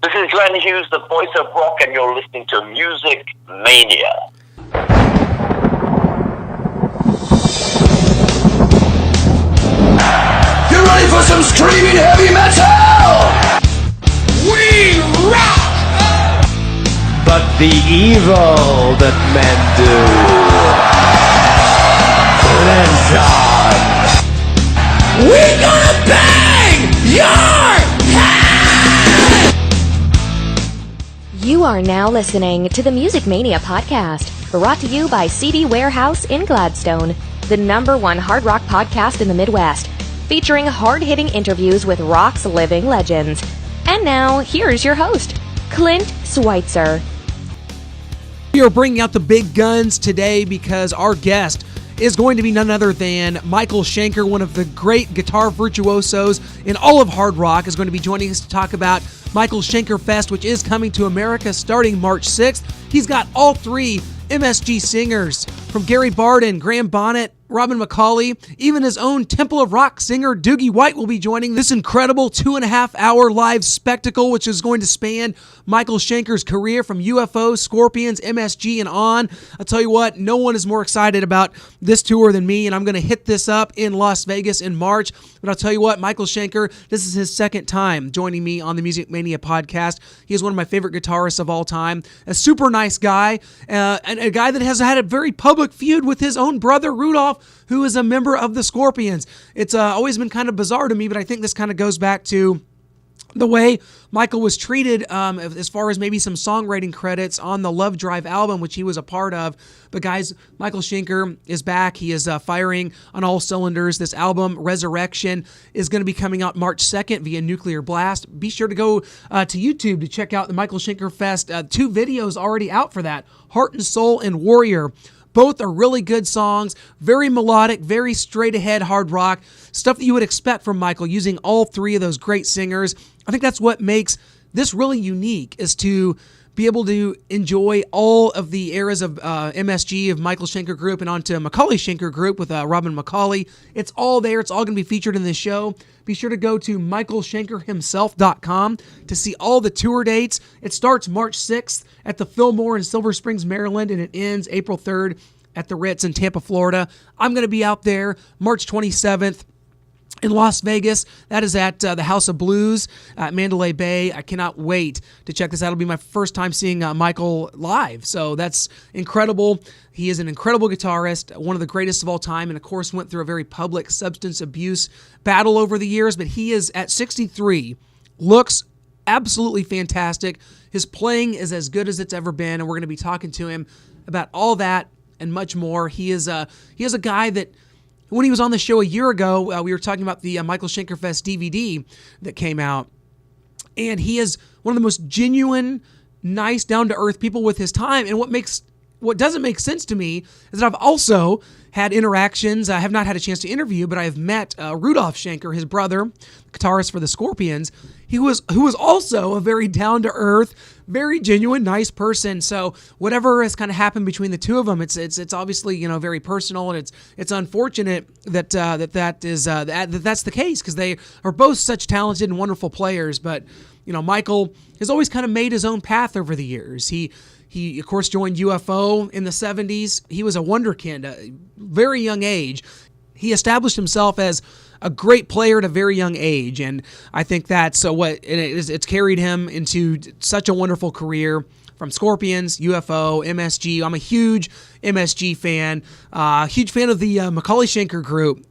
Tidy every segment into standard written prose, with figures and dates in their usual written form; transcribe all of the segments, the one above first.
This is Glenn Hughes, the voice of rock, and you're listening to Music Mania. You ready for some screaming heavy metal? We rock! But the evil that men do, then John, we gonna bang your head! You are now listening to the Music Mania podcast, brought to you by CD Warehouse in Gladstone, the #1 hard rock podcast in the Midwest, featuring hard-hitting interviews with rock's living legends. And now, here's your host, Clint Schweitzer. We are bringing out the big guns today because our guest is going to be none other than Michael Schenker, one of the great guitar virtuosos in all of hard rock, is going to be joining us to talk about Michael Schenkerfest, which is coming to America starting March 6th. He's got all three MSG singers, from Gary Barden, Graham Bonnet, Robin McCauley, even his own Temple of Rock singer Doogie White will be joining this incredible 2.5-hour live spectacle, which is going to span Michael Schenker's career from UFO, Scorpions, MSG, and on. I'll tell you what, no one is more excited about this tour than me, and I'm going to hit this up in Las Vegas in March. But I'll tell you what, Michael Schenker, this is his second time joining me on the Music Mania podcast. He is one of my favorite guitarists of all time, a super nice guy, and a guy that has had a very public feud with his own brother, Rudolph, who is a member of the Scorpions. It's always been kind of bizarre to me, but I think this kind of goes back to the way Michael was treated as far as maybe some songwriting credits on the Love Drive album, which he was a part of. But guys, Michael Schenker is back. He is firing on all cylinders. This album, Resurrection, is going to be coming out March 2nd via Nuclear Blast. Be sure to go to YouTube to check out the Michael Schenkerfest. 2 videos already out for that, Heart and Soul and Warrior. Both are really good songs, very melodic, very straight-ahead hard rock, stuff that you would expect from Michael, using all 3 of those great singers. I think that's what makes this really unique, is to be able to enjoy all of the eras of MSG, of Michael Schenker Group, and onto Macaulay Schenker Group with Robin McCauley. It's all there. It's all going to be featured in this show. Be sure to go to michaelschenkerhimself.com to see all the tour dates. It starts March 6th at the Fillmore in Silver Springs, Maryland, and it ends April 3rd at the Ritz in Tampa, Florida. I'm going to be out there March 27th. In Las Vegas. That is at the House of Blues at Mandalay Bay. I cannot wait to check this out. It'll be my first time seeing Michael live, so that's incredible. He is an incredible guitarist, one of the greatest of all time, and of course went through a very public substance abuse battle over the years, but he is at 63, looks absolutely fantastic. His playing is as good as it's ever been, and we're going to be talking to him about all that and much more. He is a guy that, when he was on the show a year ago, we were talking about the Michael Schenkerfest DVD that came out, and he is one of the most genuine, nice, down-to-earth people with his time. And what doesn't make sense to me is that I've also had interactions. I have not had a chance to interview, but I have met Rudolph Schenker, his brother, guitarist for the Scorpions. Who was also a very down-to-earth, very genuine, nice person. So whatever has kind of happened between the two of them, it's obviously very personal, and it's unfortunate that that's the case, because they are both such talented and wonderful players. But Michael has always kind of made his own path over the years. He of course joined UFO in the 70s. He was a wonderkind, a very young age. He established himself as a great player at a very young age, and I think that's it's carried him into such a wonderful career. From Scorpions, UFO, MSG. I'm a huge MSG fan. Huge fan of the Macaulay Schenker Group,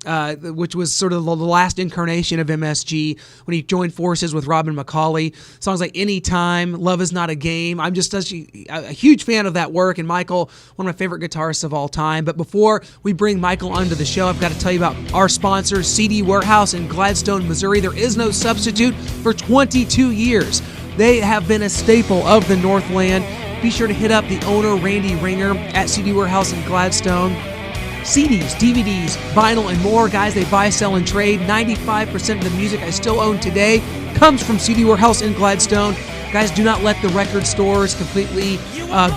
which was sort of the last incarnation of MSG when he joined forces with Robin McCauley. Songs like Anytime, Love Is Not a Game. I'm just such a huge fan of that work, and Michael, one of my favorite guitarists of all time. But before we bring Michael onto the show, I've got to tell you about our sponsor, CD Warehouse in Gladstone, Missouri. There is no substitute for 22 years. They have been a staple of the Northland. Be sure to hit up the owner, Randy Ringer, at CD Warehouse in Gladstone. CDs, DVDs, vinyl, and more. Guys, they buy, sell, and trade. 95% of the music I still own today comes from CD Warehouse in Gladstone. Guys, do not let the record stores completely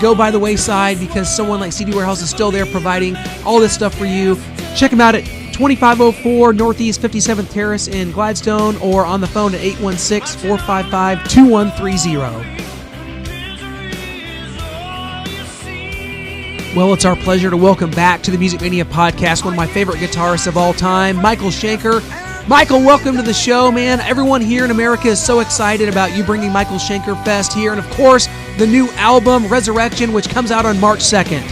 go by the wayside, because someone like CD Warehouse is still there providing all this stuff for you. Check them out at 2504 Northeast 57th Terrace in Gladstone, or on the phone at 816-455-2130. Well, it's our pleasure to welcome back to the Music Mania podcast one of my favorite guitarists of all time, Michael Schenker. Michael, welcome to the show, man. Everyone here in America is so excited about you bringing Michael Schenkerfest here, and of course, the new album, Resurrection, which comes out on March 2nd.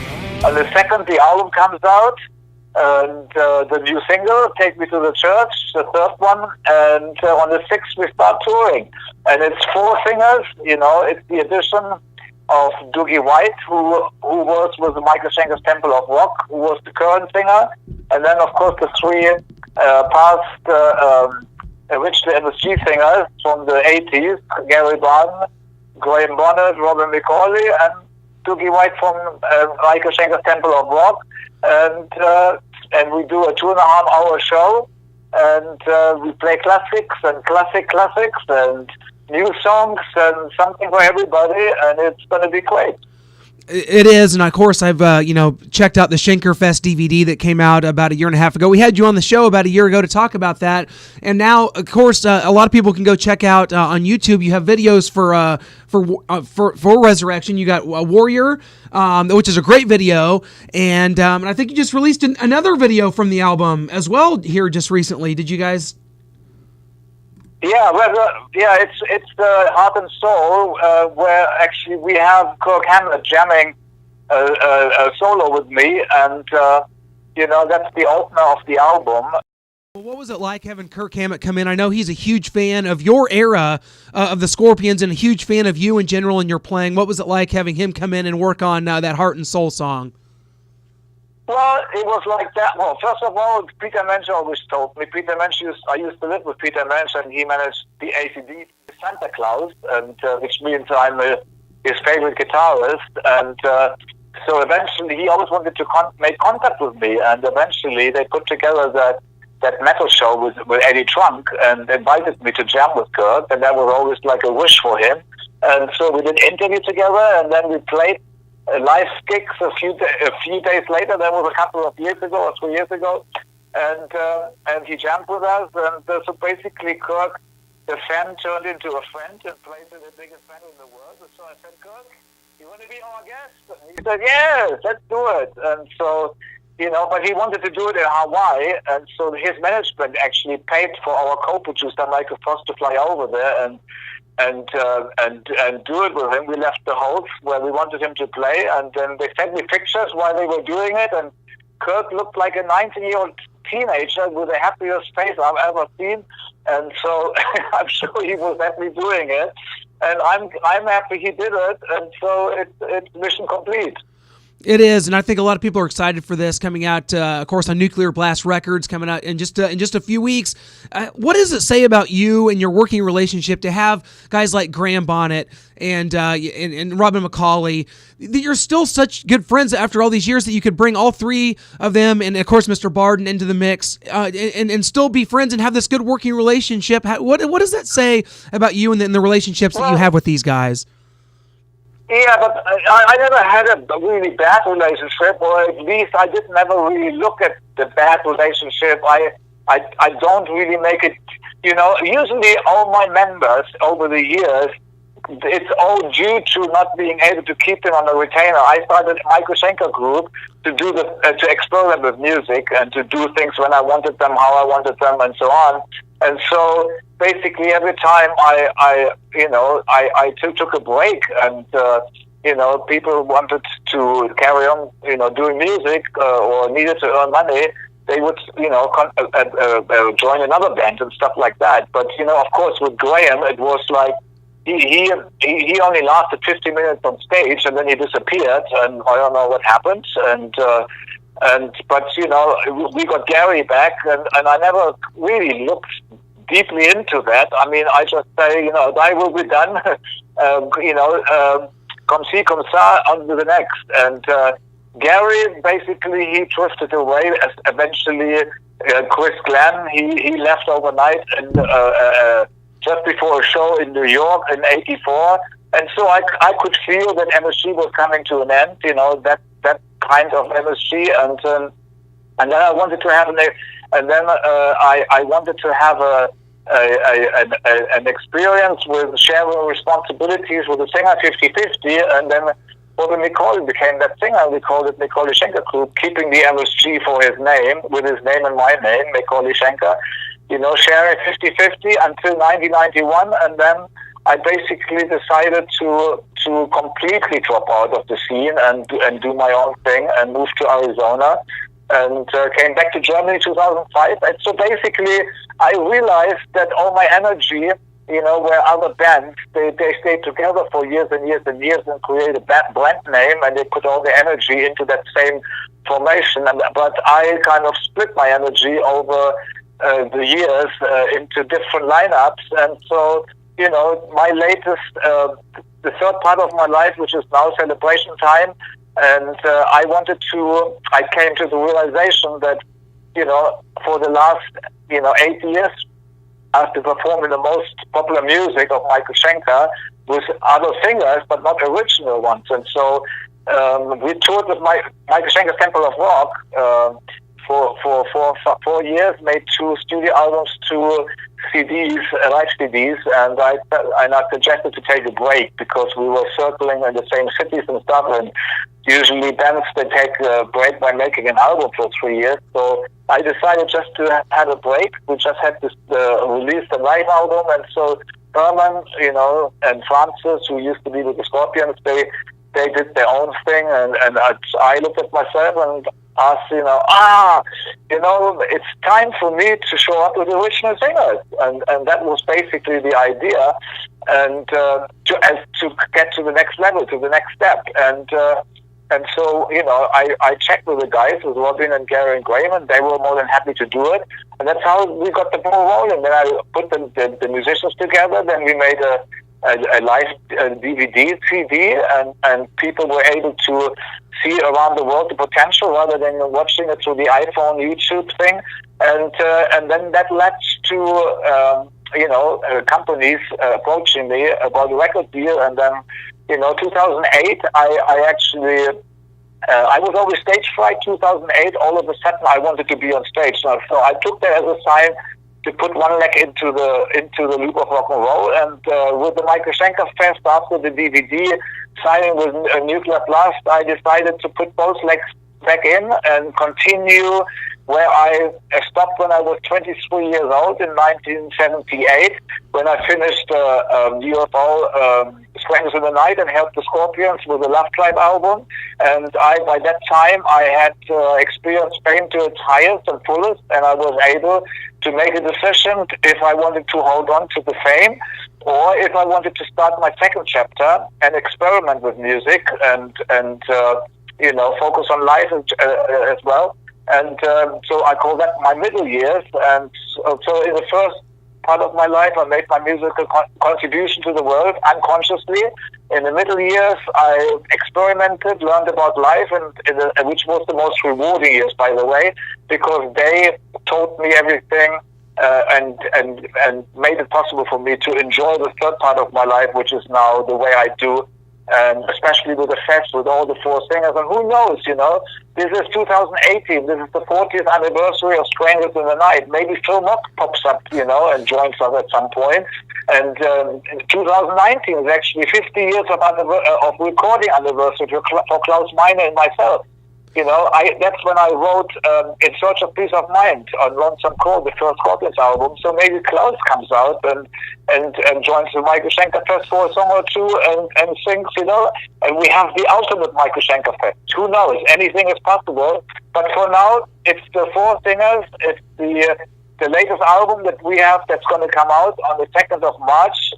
On the 2nd, the album comes out, and the new single, Take Me to the Church, the third one, and on the 6th, we start touring. And it's 4 singers, it's the addition of Dougie White, who was with the Michael Schenker's Temple of Rock, who was the current singer, and then of course the 3 past original MSG singers from the 80s, Gary Barden, Graham Bonnet, Robin McCauley, and Dougie White from Michael Schenker's Temple of Rock, and we do a 2.5-hour show, and we play classics and classics and new songs and something for everybody, and it's going to be great. It is, and of course I've checked out the Schenkerfest DVD that came out about 1.5 years ago. We had you on the show about 1 year ago to talk about that, and now of course a lot of people can go check out on YouTube. You have videos for Resurrection. You got Warrior, which is a great video, and I think you just released another video from the album as well here just recently. Did you guys? Yeah, it's the Heart and Soul, where actually we have Kirk Hammett jamming a solo with me, and that's the opener of the album. What was it like having Kirk Hammett come in? I know he's a huge fan of your era of the Scorpions and a huge fan of you in general and your playing. What was it like having him come in and work on that Heart and Soul song? Well, it was like that. Well, first of all, Peter Mensch always told me. I used to live with Peter Mensch, and he managed the ACD Santa Claus, and which means I'm his favorite guitarist. And so eventually, he always wanted to make contact with me, and eventually they put together that metal show with Eddie Trunk and invited me to jam with Kirk, and that was always like a wish for him. And so we did an interview together, and then we played live gigs a few days later. That was a couple of years ago or 3 years ago, and he jammed with us. And so basically, Kirk, the fan, turned into a friend and played with the biggest band in the world. And so I said, Kirk, you want to be our guest? And he said, yes, let's do it. And so, but he wanted to do it in Hawaii, and so his management actually paid for our co-producer Michael Schenkerfest to fly over there and do it with him. We left the house where we wanted him to play, and then they sent me pictures while they were doing it, and Kirk looked like a 19-year-old teenager with the happiest face I've ever seen, and so I'm sure he was happy doing it, and I'm happy he did it, and so it's mission complete. It is, and I think a lot of people are excited for this coming out, of course, on Nuclear Blast Records, coming out in just a few weeks. What does it say about you and your working relationship to have guys like Graham Bonnet and Robin McCauley, that you're still such good friends after all these years that you could bring all 3 of them and, of course, Mr. Barden into the mix and still be friends and have this good working relationship? What does that say about you and the relationships that you have with these guys? Yeah, but I never had a really bad relationship, or at least I didn't never really look at the bad relationship. I don't really make it, usually all my members over the years, it's all due to not being able to keep them on a retainer. I started a Michael Schenker group to do to experiment with music and to do things when I wanted them, how I wanted them, and so on. And so basically every time I took a break, and people wanted to carry on doing music or needed to earn money, they would join another band and stuff like that. But of course with Graham it was like he only lasted 50 minutes on stage, and then he disappeared, and I don't know what happened. But we got Gary back, and I never really looked deeply into that. I mean, I just say, I will be done. Come see, come sa, on to the next. And Gary, basically, he drifted away. Eventually, Chris Glenn, he left overnight, and just before a show in New York in '84. And so I could feel that MSG was coming to an end, that kind of MSG, and then I wanted to have And then I wanted to have an experience with sharing responsibilities with the singer 50-50, and then Bobby McCauley became that singer. We called it McCauley Schenker Group, keeping the MSG for his name, with his name and my name, McCauley Schenker, sharing 50-50 until 1991, and then I basically decided to completely drop out of the scene and do my own thing and move to Arizona, and came back to Germany in 2005. And so basically I realized that all my energy, where other bands, they stayed together for years and years and years and created a brand name, and they put all the energy into that same formation. But I kind of split my energy over the years into different lineups. And so, my latest, the third part of my life, which is now celebration time, and I came to the realization that, for the last, 8 years, I've been performing the most popular music of Michael Schenker with other singers, but not original ones. And so we toured with Michael Schenker's Temple of Rock for 4 years, made 2 studio albums, 2 CDs, live CDs, and I suggested to take a break because we were circling in the same cities and stuff, and usually bands, they take a break by making an album for 3 years. So I decided just to have a break. We just had this released a live album, and so Herman, and Francis, who used to be with the Scorpions, they did their own thing, and I looked at myself and asked, it's time for me to show up with the original singers, and that was basically the idea, and to get to the next level, to the next step, and so, I checked with the guys, with Robin and Gary and Graham, and they were more than happy to do it. And that's how we got the ball rolling. Then I put the musicians together, then we made a live DVD, CD, and people were able to see around the world the potential rather than watching it through the iPhone, YouTube thing. And then that led to, companies approaching me about a record deal, and then 2008, I actually, I was always stage fright. 2008, all of a sudden, I wanted to be on stage. So I took that as a sign to put one leg into the loop of rock and roll. And with the Michael Schenkerfest, after the DVD signing with Nuclear Blast, I decided to put both legs back in and continue where I stopped when I was 23 years old in 1978, when I finished UFO Strangers in the Night and helped the Scorpions with the Love Tribe album. And by that time, I had experienced fame to its highest and fullest, and I was able to make a decision if I wanted to hold on to the fame or if I wanted to start my second chapter and experiment with music and focus on life as well. And so I call that my middle years. And so in the first part of my life, I made my musical contribution to the world unconsciously. In the middle years, I experimented, learned about life, and which was the most rewarding years, by the way, because they taught me everything and made it possible for me to enjoy the third part of my life, which is now the way I do. And especially with the fest, with all the 4 singers, and who knows, this is 2018, this is the 40th anniversary of Strangers in the Night. Maybe Phil Mock pops up, and joins us at some point. And 2019 is actually 50 years of recording anniversary for Klaus Meine and myself. That's when I wrote In Search of Peace of Mind on Lonesome Call, the first Scorpions album. So maybe Klaus comes out and joins the Michael Schenkerfest for a song or two and sings, and we have the ultimate Michael Schenkerfest. Who knows? Anything is possible. But for now, it's the 4 singers. It's the latest album that we have that's going to come out on the 2nd of March.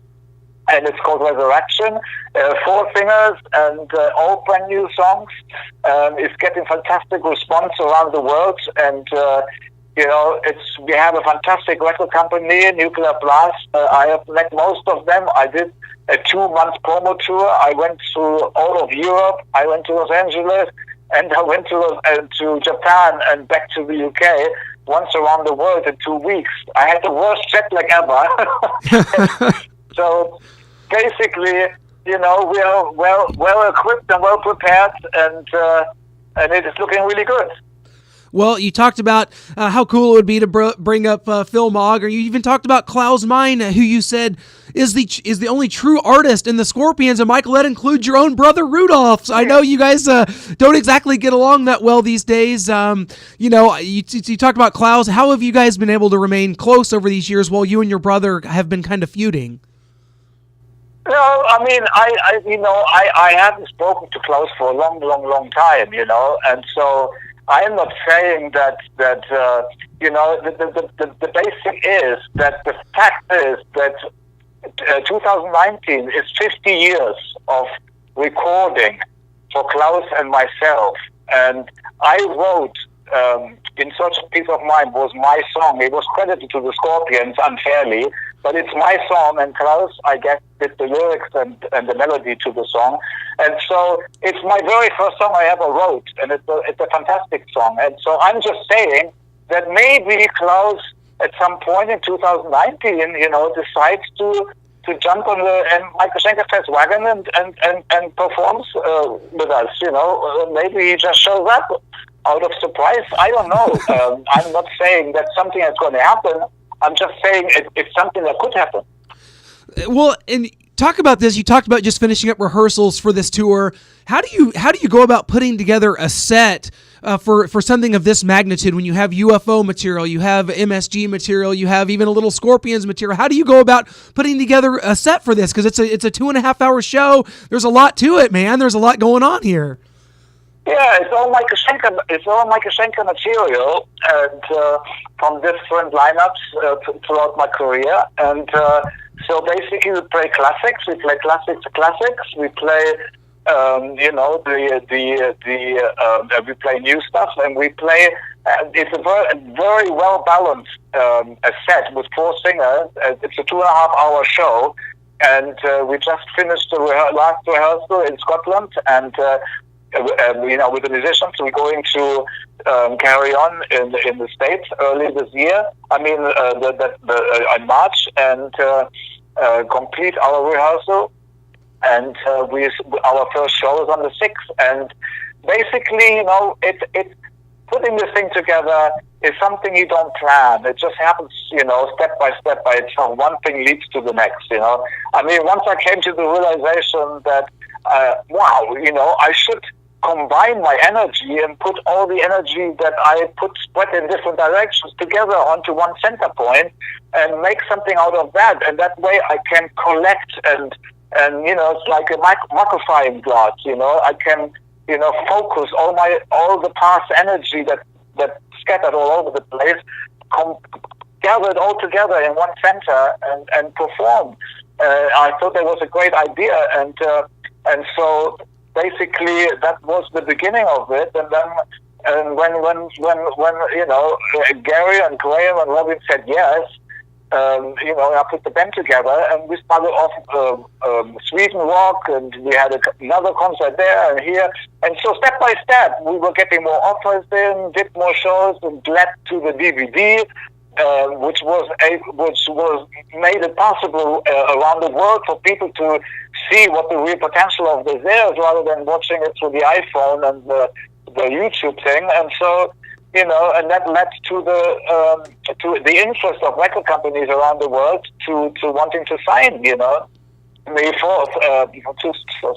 And it's called Resurrection. 4 singers and all brand new songs. It's getting fantastic response around the world, and we have a fantastic record company, Nuclear Blast. I have met most of them. I did a 2-month promo tour. I went through all of Europe. I went to Los Angeles, and I went to Japan and back to the UK. Once around the world in 2 weeks. I had the worst jet lag ever. So basically, we are well equipped and well prepared, and it is looking really good. Well, you talked about how cool it would be to bring up Phil Mogg, or you even talked about Klaus Meine, who you said is the only true artist in the Scorpions, and Michael, that includes your own brother Rudolph. So I know you guys don't exactly get along that well these days. You talked about Klaus. How have you guys been able to remain close over these years while you and your brother have been kind of feuding? No, I mean, I haven't spoken to Klaus for a long time, and so I am not saying that the basic is that the fact is that 2019 is 50 years of recording for Klaus and myself, and I wrote In Search of Peace of Mind was my song. It was credited to the Scorpions unfairly, but it's my song, and Klaus, I guess, did the lyrics and the melody to the song. And so it's my very first song I ever wrote, and it's a fantastic song. And so I'm just saying that maybe Klaus, at some point in 2019, decides to jump on the Michael Schenkerfest wagon and performs with us. Maybe he just shows up out of surprise. I don't know. I'm not saying that's something that's going to happen. I'm just saying it's something that could happen. Well, and talk about this. You talked about just finishing up rehearsals for this tour. How do you go about putting together a set for something of this magnitude when you have UFO material, you have MSG material, you have even a little Scorpions material? How do you go about putting together a set for this? Because it's a 2.5 hour show. There's a lot to it, man. There's a lot going on here. Yeah, it's all Michael Schenker material, and from different lineups throughout my career. And so basically, we play classics. We play classics. We play, we play new stuff, and we play. It's a very well balanced a set with 4 singers. It's a 2.5 hour show, and we just finished the last rehearsal in Scotland, and. With the musicians, we're going to carry on in the States early this year. I mean, in March, and complete our rehearsal. And our first show is on the 6th. And basically, it's putting this thing together is something you don't plan. It just happens, step by step by itself. One thing leads to the next. I mean, once I came to the realization that, I should combine my energy and put all the energy that I spread in different directions together onto one center point and make something out of that. And that way I can collect and it's like a magnifying glass. I can focus all the past energy that scattered all over the place, gather it all together in one center and perform. I thought that was a great idea, and so basically that was the beginning of it. And then when Gary and Graham and Robin said yes, I put the band together, and we started off Sweden Rock, and we had another concert there and here. And so step by step, we were getting more offers in, did more shows, and led to the DVD. Which was made it possible around the world for people to see what the real potential of this is, rather than watching it through the iPhone and the YouTube thing. And so, and that led to the interest of record companies around the world to wanting to sign, me to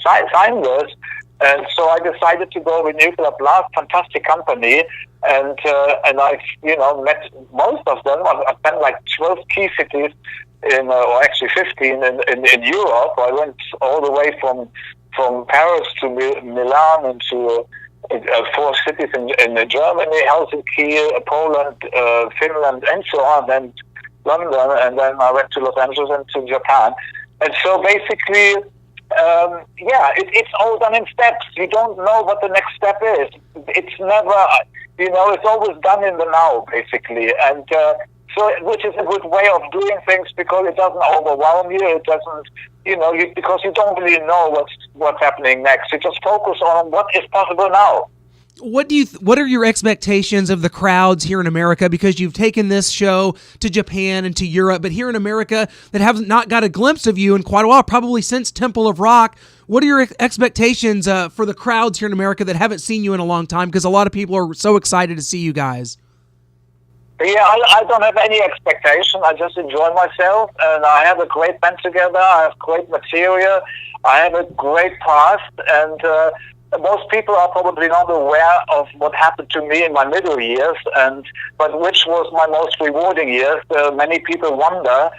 sign this. And so I decided to go with Nuclear Blast, fantastic company, and I've met most of them. I've spent like 12 key cities or actually 15 in Europe. I went all the way from Paris to Milan and to 4 cities in Germany, Helsinki, Poland, Finland, and so on, and London, and then I went to Los Angeles and to Japan. And so basically, it's all done in steps. You don't know what the next step is. It's never, it's always done in the now, basically. And which is a good way of doing things, because it doesn't overwhelm you. It doesn't, because you don't really know what's happening next. You just focus on what is possible now. What are your expectations of the crowds here in America? Because you've taken this show to Japan and to Europe, but here in America that have not got a glimpse of you in quite a while, probably since Temple of Rock. What are your expectations for the crowds here in America that haven't seen you in a long time? Because a lot of people are so excited to see you guys. Yeah, I don't have any expectation. I just enjoy myself, and I have a great band together. I have great material. I have a great past, and most people are probably not aware of what happened to me in my middle years, but which was my most rewarding years. Many people wonder,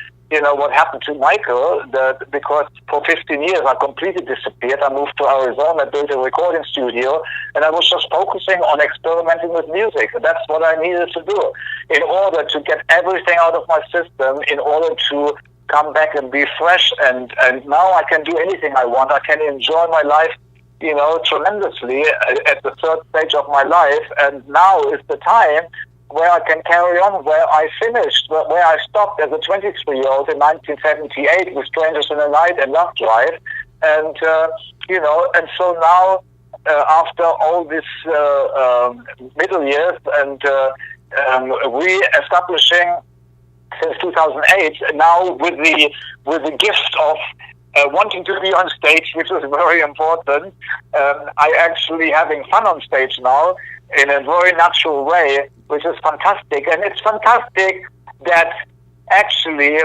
what happened to Michael, because for 15 years I completely disappeared. I moved to Arizona, built a recording studio, and I was just focusing on experimenting with music. That's what I needed to do in order to get everything out of my system, in order to come back and be fresh. And now I can do anything I want. I can enjoy my life, tremendously at the third stage of my life. And now is the time where I can carry on where I finished, where I stopped as a 23-year-old in 1978 with Strangers in the Night and Love Drive. And, and so now, after all this middle years and re-establishing since 2008, now with the gift of wanting to be on stage, which is very important, I actually having fun on stage now in a very natural way, which is fantastic. And it's fantastic that actually,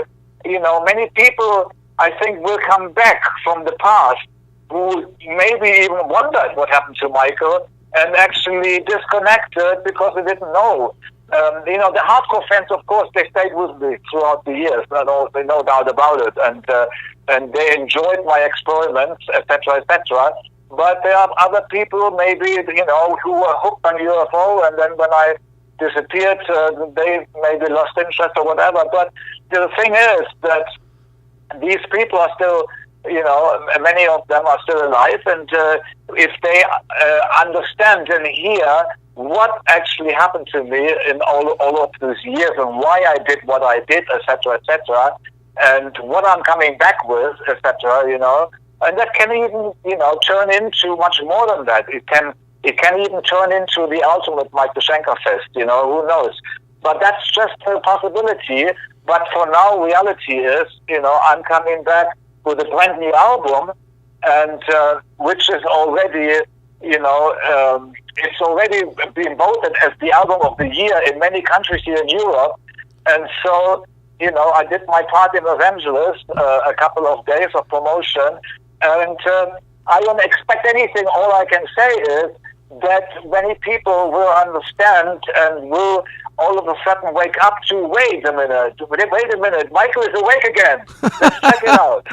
many people, I think, will come back from the past who maybe even wondered what happened to Michael and actually disconnected because they didn't know. The hardcore fans, of course, they stayed with me throughout the years. No doubt about it, and they enjoyed my experiments, etc., etc. But there are other people, maybe who were hooked on UFO, and then when I disappeared, they maybe lost interest or whatever. But the thing is that these people are still, many of them are still alive, and if they understand and hear what actually happened to me in all of these years and why I did what I did, etc., etc., and what I'm coming back with, etc., and that can even, turn into much more than that. It can even turn into the ultimate Michael Schenkerfest, who knows. But that's just a possibility. But for now, reality is, I'm coming back with a brand new album, and which is already, it's already been voted as the album of the year in many countries here in Europe. And so, I did my part in Los Angeles, a couple of days of promotion, and I don't expect anything. All I can say is that many people will understand and will all of a sudden wake up to, wait a minute, Michael is awake again. Let's check it out.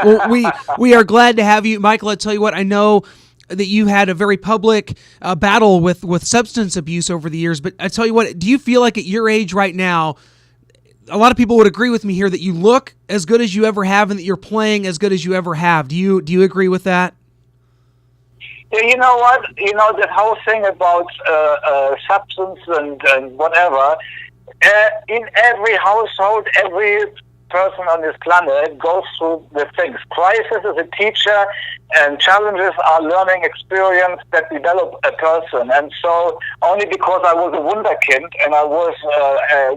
Well, we are glad to have you, Michael. I tell you what, I know that you had a very public battle with substance abuse over the years, but I tell you what, do you feel like at your age right now, a lot of people would agree with me here that you look as good as you ever have and that you're playing as good as you ever have. Do you agree with that? Yeah, you know what? That whole thing about substance and whatever, in every household, every person on this planet goes through the things. Crisis is a teacher, and challenges are learning experience that develop a person. And so, only because I was a wunderkind and I was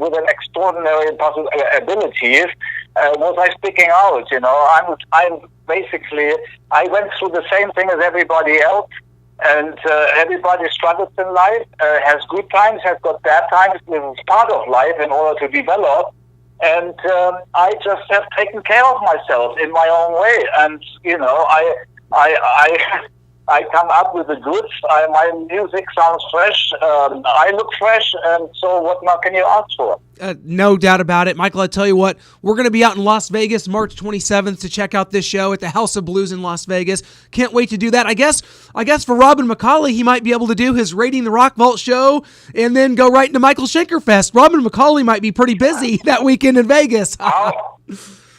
with an extraordinary abilities, was I sticking out. I'm basically, I went through the same thing as everybody else. And everybody struggles in life, has good times, has got bad times. It's part of life in order to develop. And I just have taken care of myself in my own way. And, I come up with the goods. My music sounds fresh. I look fresh. And so what more can you ask for? No doubt about it. Michael, I tell you what, we're going to be out in Las Vegas March 27th to check out this show at the House of Blues in Las Vegas. Can't wait to do that. I guess for Robin McCauley, he might be able to do his Raiding the Rock Vault show and then go right into Michael Schenkerfest. Robin McCauley might be pretty busy that weekend in Vegas.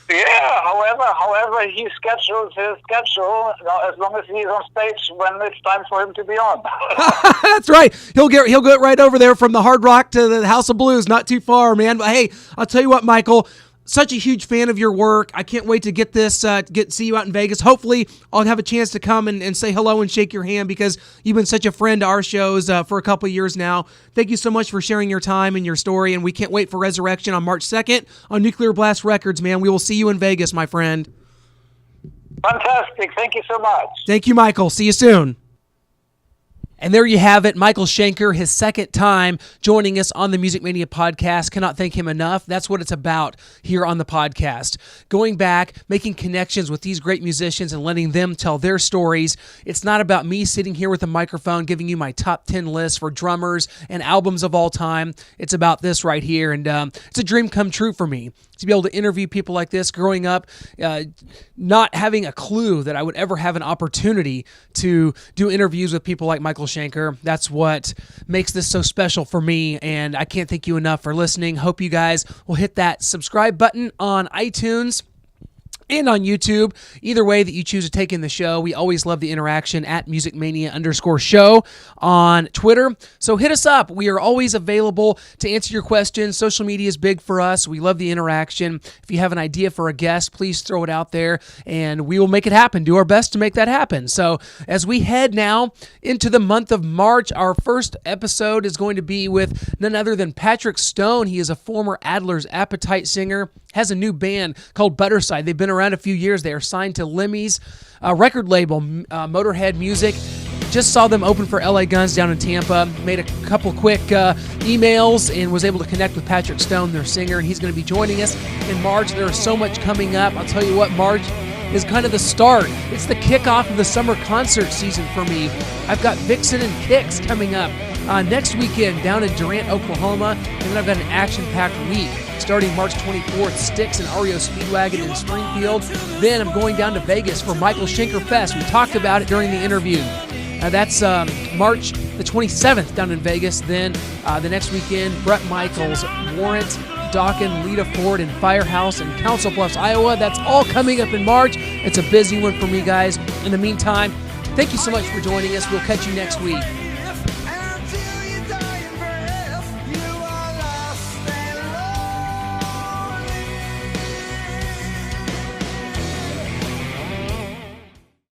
Yeah, however he schedules his schedule, as long as he's on stage when it's time for him to be on. That's right. He'll get right over there from the Hard Rock to the House of Blues, not too far, man. But hey, I'll tell you what, Michael, such a huge fan of your work. I can't wait to get this, see you out in Vegas. Hopefully, I'll have a chance to come and say hello and shake your hand because you've been such a friend to our shows for a couple years now. Thank you so much for sharing your time and your story, and we can't wait for Resurrection on March 2nd on Nuclear Blast Records, man. We will see you in Vegas, my friend. Fantastic. Thank you so much. Thank you, Michael. See you soon. And there you have it, Michael Schenker, his second time joining us on the Music Mania podcast. Cannot thank him enough. That's what it's about here on the podcast. Going back, making connections with these great musicians and letting them tell their stories. It's not about me sitting here with a microphone giving you my top 10 list for drummers and albums of all time. It's about this right here, and it's a dream come true for me to be able to interview people like this. Growing up, not having a clue that I would ever have an opportunity to do interviews with people like Michael Schenker. That's what makes this so special for me, and I can't thank you enough for listening. Hope you guys will hit that subscribe button on iTunes and on YouTube. Either way that you choose to take in the show, we always love the interaction at musicmania_show on Twitter. So hit us up. We are always available to answer your questions. Social media is big for us. We love the interaction. If you have an idea for a guest, please throw it out there and we will make it happen. Do our best to make that happen. So as we head now into the month of March, our first episode is going to be with none other than Patrick Stone. He is a former Adler's Appetite singer, has a new band called Butterside. They've been around a few years. They are signed to Lemmy's record label, Motorhead Music. Just saw them open for LA Guns down in Tampa. Made a couple quick emails and was able to connect with Patrick Stone, their singer, and he's going to be joining us in March. There is so much coming up. I'll tell you what, March is kind of the start. It's the kickoff of the summer concert season for me. I've got Vixen and Kicks coming up next weekend down in Durant, Oklahoma, and then I've got an action-packed week starting March 24th, Styx and REO Speedwagon in Springfield. Then I'm going down to Vegas for Michael Schenkerfest. We talked about it during the interview. That's March the 27th down in Vegas. Then the next weekend, Bret Michaels, Warrant, Dawkin, Lita Ford, and Firehouse in Council Bluffs, Iowa. That's all coming up in March. It's a busy one for me, guys. In the meantime, thank you so much for joining us. We'll catch you next week.